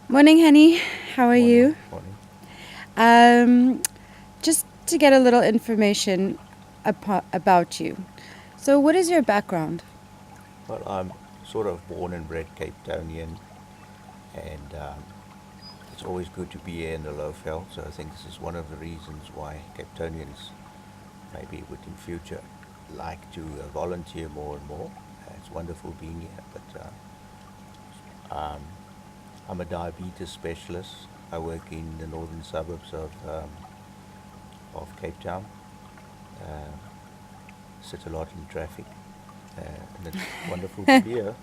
Morning, Hennie. How are Morning, you? morning. Just to get a little information about you. So, what is your background? Well, I'm sort of born and bred Cape Townian, and it's always good to be here in the Lowveld. So I think this is one of the reasons why Cape Townians maybe would in future like to volunteer more and more. It's wonderful being here, but I'm a diabetes specialist. I work in the northern suburbs of Cape Town. Uh, Sit a lot in traffic, and it's wonderful to be here.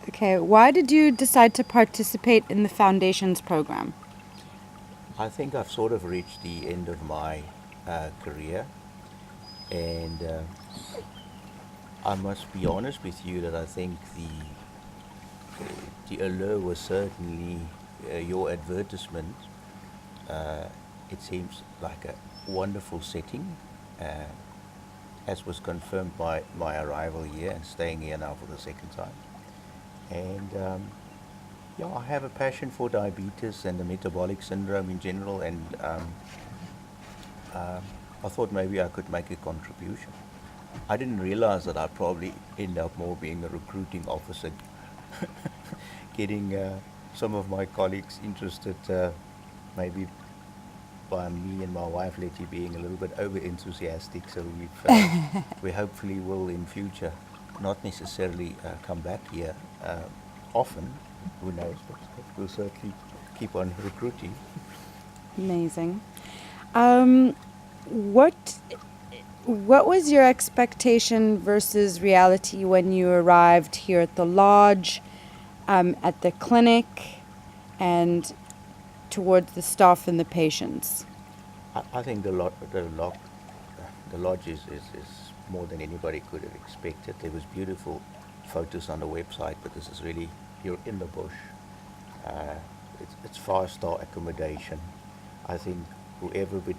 Okay, why did you decide to participate in the Foundations program? I think I've sort of reached the end of my career, and I must be honest with you that I think the allure was certainly your advertisement. Uh, it seems like a wonderful setting, uh, as was confirmed by my arrival here and staying here now for the second time. And yeah, I have a passion for diabetes and the metabolic syndrome in general, and I thought maybe I could make a contribution. I didn't realize that I'd probably end up more being a recruiting officer, getting some of my colleagues interested, maybe by me and my wife Letty being a little bit over enthusiastic. So we hopefully will in future not necessarily come back here often. Who knows? But we'll certainly keep on recruiting. Amazing. Um, what what was your expectation versus reality when you arrived here at the lodge, at the clinic, and towards the staff and the patients? I think the lodge is more than anybody could have expected. There was beautiful photos on the website, but this is really, you're in the bush. Uh, it's five-star accommodation. I think whoever would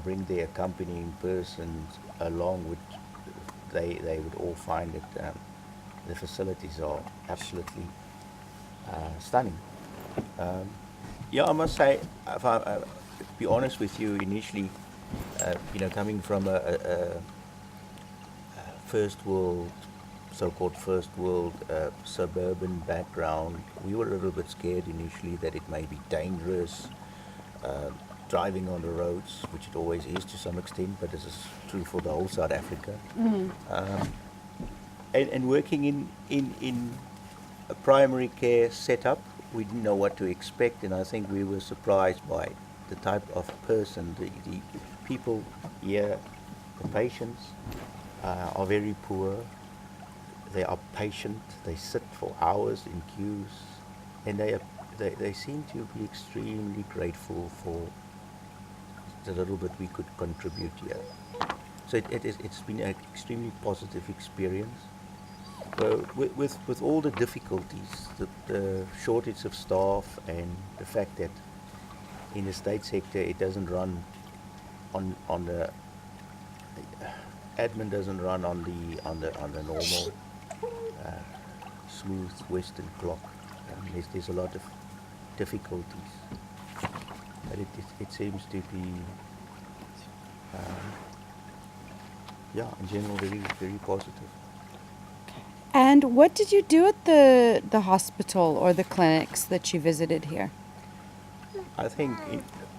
bring their accompanying persons along would, they would all find that the facilities are absolutely stunning. Um, yeah, I must say, if I be honest with you, initially, coming from a first world, so-called first world suburban background, we were a little bit scared initially that it may be dangerous uh, driving on the roads, which it always is to some extent, but this is true for the whole South Africa. Um, and working in a primary care setup, we didn't know what to expect, and I think we were surprised by the type of person, the people here, the patients are very poor. They are patient. They sit for hours in queues, and they seem to be extremely grateful for the little bit we could contribute here. So it's been an extremely positive experience. With all the difficulties, the shortage of staff, and the fact that in the state sector it doesn't run on the admin doesn't run on the normal uh, smooth Western clock. There's a lot of difficulties, but it seems to be um, yeah, in general very very positive. And what did you do at the hospital or the clinics that you visited here? I think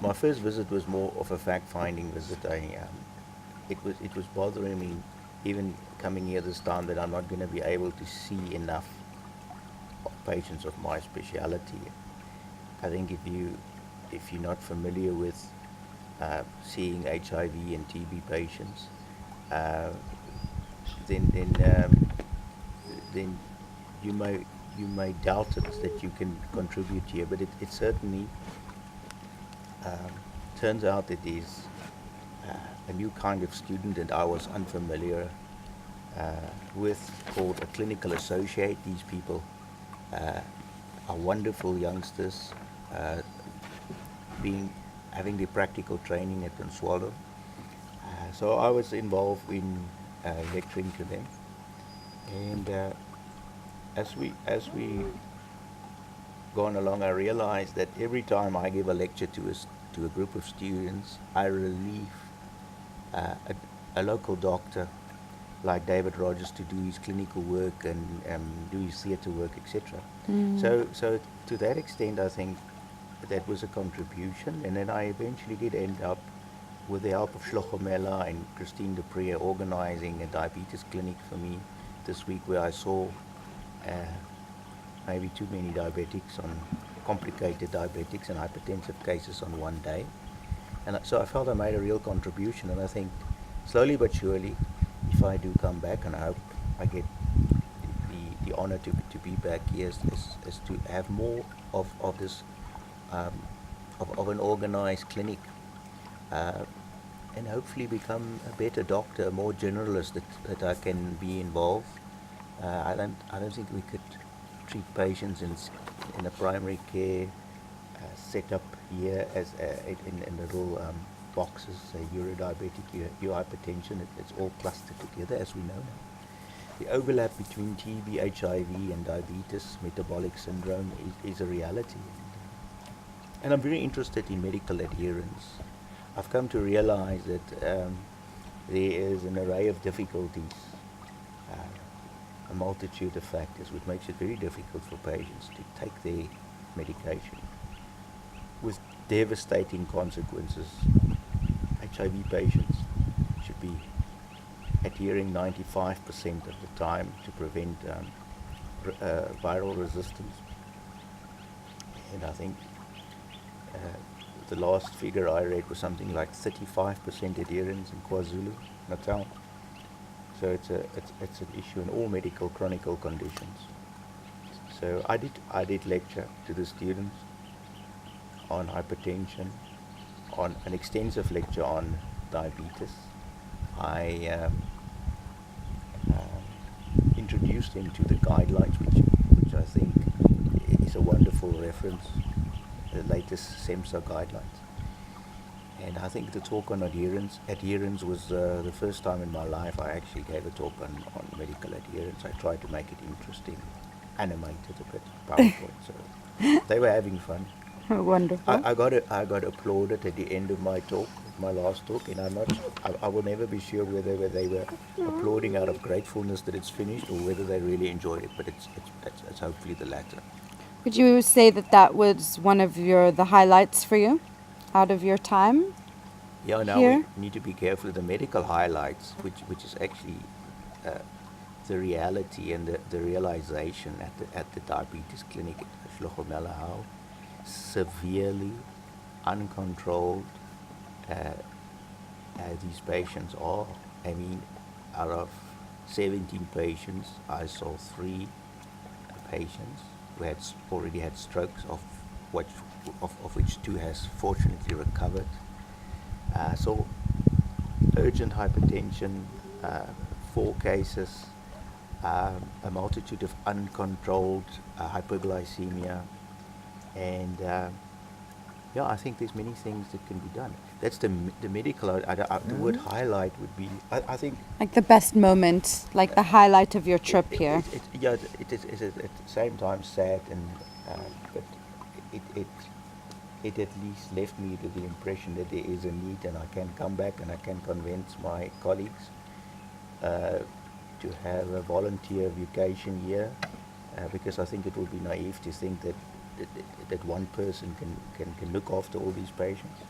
my first visit was more of a fact-finding visit. It was bothering me, even coming here this time, that I'm not going to be able to see enough of patients of my speciality. I think if you're not familiar with seeing HIV and TB patients, uh, then then you may doubt it that you can contribute here, but it certainly um, turns out it is a new kind of student that I was unfamiliar with, called a clinical associate. These people uh, are wonderful youngsters, uh, being having their practical training at Consuelo. So I was involved in lecturing to them, and as we gone along, I realized that every time I give a lecture to a group of students, I relieve a local doctor like David Rogers to do his clinical work and do his theatre work, etc. So to that extent, I think that was a contribution. And then I eventually did end up, with the help of Shlogomela and Christine Dupree, organizing a diabetes clinic for me this week, where I saw uh, maybe too many diabetics, on complicated diabetics and hypertensive cases on one day. And so I felt I made a real contribution. And I think slowly but surely, if I do come back, and I hope I get the honor to be back here, is to have more of this, um, of an organized clinic, uh, and hopefully become a better doctor, a more generalist, that I can be involved. I don't think we could treat patients in a primary care setup here as in little boxes, say you're a diabetic, you're hypertension. It's all clustered together, as we know now. The overlap between TB, HIV, and diabetes, metabolic syndrome, is a reality. And I'm very interested in medical adherence. I've come to realize that there is an array of difficulties, a multitude of factors, which makes it very difficult for patients to take their medication, with devastating consequences. HIV patients should be adhering 95% of the time to prevent viral resistance. And I think the last figure I read was something like 35% adherence in KwaZulu Natal. So it's an issue in all medical chronic conditions. So I did lecture to the students on hypertension, on an extensive lecture on diabetes. I introduced them to the guidelines, which I think is a wonderful reference, the latest SEMSA guidelines. And I think the talk on adherence was the first time in my life I actually gave a talk on medical adherence. I tried to make it interesting, animated a bit, PowerPoint. So they were having fun. Wonderful. I got applauded at the end of my talk, my last talk, and I will never be sure whether they were applauding out of gratefulness that it's finished, or whether they really enjoyed it. But it's hopefully the latter. Would you say that that was one of the highlights for you out of your time Yeah, now we here? need to be careful with the medical highlights, which is actually uh, the reality and the realization at the diabetes clinic at Shlogomela, how severely uncontrolled uh, these patients are. I mean, out of 17 patients, I saw 3 patients who had already had strokes, of which 2 has fortunately recovered. So urgent hypertension, 4 cases, a multitude of uncontrolled hyperglycemia, and yeah, I think there's many things that can be done. That's the medical. The word highlight would be. I think. Like the best moment, like the highlight of your trip here. Yeah, it is at the same time sad, and but it it it at least left me with the impression that there is a need, and I can come back and I can convince my colleagues uh, to have a volunteer vacation here, because I think it would be naive to think that one person can look after all these patients.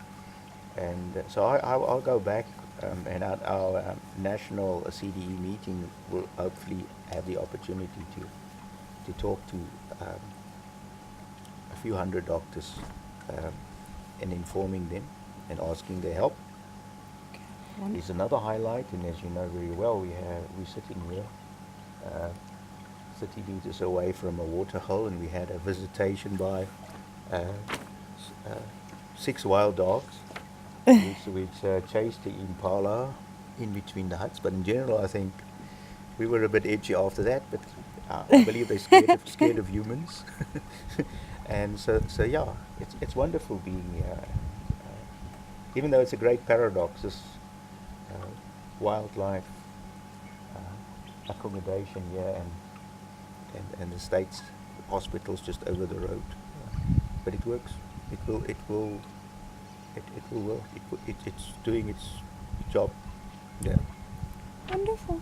And so I'll go back, and our national CDE meeting will hopefully have the opportunity to talk to a few hundred doctors, um, and informing them and asking their help. Is another highlight, and as you know very well, we're sitting here, uh, 30 meters away from a water hole, and we had a visitation by s- 6 wild dogs, which chased the impala in between the huts. But in general, I think we were a bit edgy after that. But I believe they're scared of humans, and so yeah, it's wonderful being here. Even though it's a great paradox, this uh, wildlife accommodation here, and the state's hospitals just over the road. but it works. It will work. It's doing its job. Yeah, Wonderful.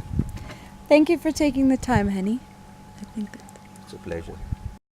Thank you for taking the time, Hennie. I think that it's a pleasure.